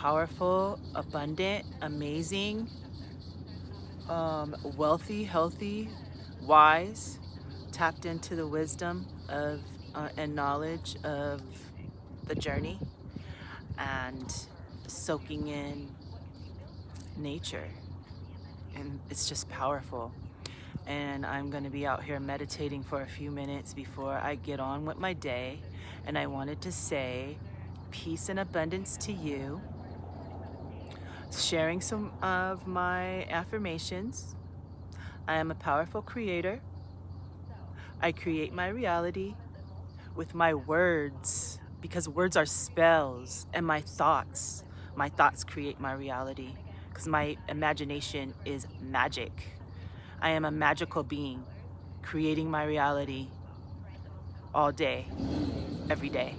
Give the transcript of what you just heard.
powerful, abundant, amazing, wealthy, healthy, wise, tapped into the wisdom of and knowledge of the journey, and soaking in nature. And it's just powerful. And I'm going to be out here meditating for a few minutes before I get on with my day. And I wanted to say peace and abundance to you, sharing some of my affirmations. I am a powerful creator. I create my reality with my words because words are spells, and my thoughts. My thoughts create my reality because my imagination is magic. I am a magical being creating my reality all day, every day.